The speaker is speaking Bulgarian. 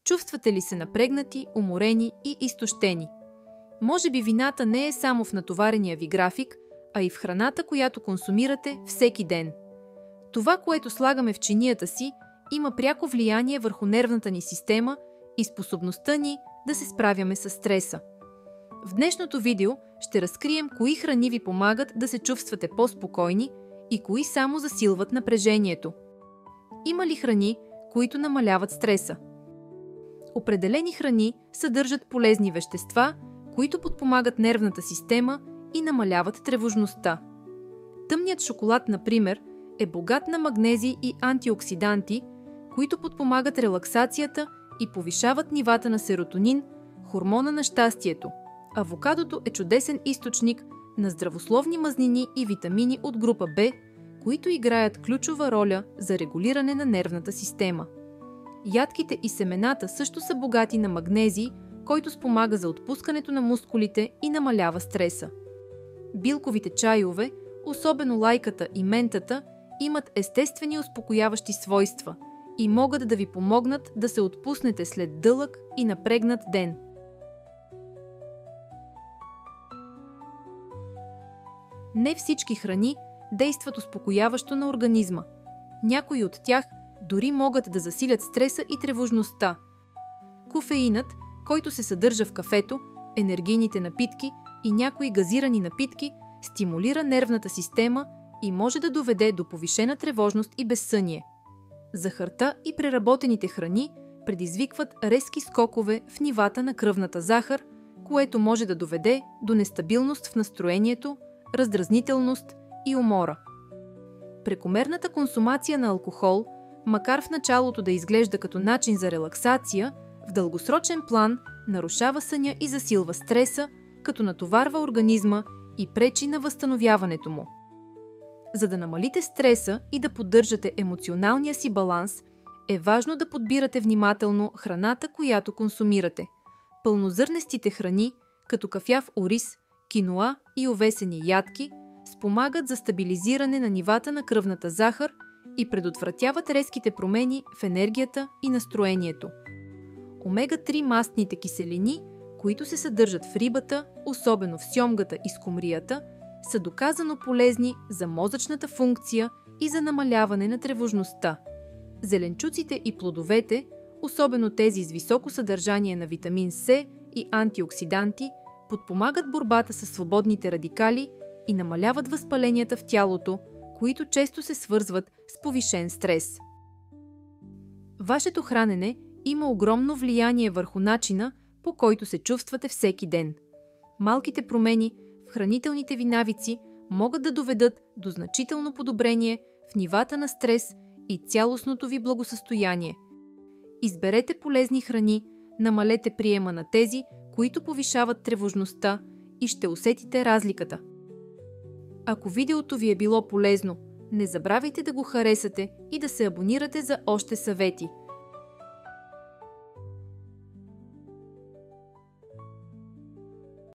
Чувствате ли се напрегнати, уморени и изтощени? Може би вината не е само в натоварения ви график, а и в храната, която консумирате всеки ден. Това, което слагаме в чинията си, има пряко влияние върху нервната ни система и способността ни да се справяме с стреса. В днешното видео ще разкрием кои храни ви помагат да се чувствате по-спокойни и кои само засилват напрежението. Има ли храни, които намаляват стреса? Определени храни съдържат полезни вещества, които подпомагат нервната система и намаляват тревожността. Тъмният шоколад, например, е богат на магнези и антиоксиданти, които подпомагат релаксацията и повишават нивата на серотонин, хормона на щастието. Авокадото е чудесен източник на здравословни мазнини и витамини от група В, които играят ключова роля за регулиране на нервната система. Ядките и семената също са богати на магнезий, който спомага за отпускането на мускулите и намалява стреса. Билковите чайове, особено лайката и ментата, имат естествени успокояващи свойства и могат да ви помогнат да се отпуснете след дълъг и напрегнат ден. Не всички храни действат успокояващо на организма. Някои от тях дори могат да засилят стреса и тревожността. Кофеинът, който се съдържа в кафето, енергийните напитки и някои газирани напитки, стимулира нервната система и може да доведе до повишена тревожност и безсъние. Захарта и преработените храни предизвикват резки скокове в нивата на кръвната захар, което може да доведе до нестабилност в настроението, раздразнителност и умора. Прекомерната консумация на алкохол, макар в началото да изглежда като начин за релаксация, в дългосрочен план нарушава съня и засилва стреса, като натоварва организма и пречи на възстановяването му. За да намалите стреса и да поддържате емоционалния си баланс, е важно да подбирате внимателно храната, която консумирате. Пълнозърнестите храни, като кафяв ориз, киноа и овесени ядки, спомагат за стабилизиране на нивата на кръвната захар и предотвратяват резките промени в енергията и настроението. Омега-3 мастните киселини, които се съдържат в рибата, особено в сьомгата и скумрията, са доказано полезни за мозъчната функция и за намаляване на тревожността. Зеленчуците и плодовете, особено тези с високо съдържание на витамин С и антиоксиданти, подпомагат борбата с свободните радикали и намаляват възпаленията в тялото, които често се свързват с повишен стрес. Вашето хранене има огромно влияние върху начина, по който се чувствате всеки ден. Малките промени в хранителните ви навици могат да доведат до значително подобрение в нивата на стрес и цялостното ви благосъстояние. Изберете полезни храни, намалете приема на тези, които повишават тревожността, и ще усетите разликата. Ако видеото ви е било полезно, не забравяйте да го харесате и да се абонирате за още съвети.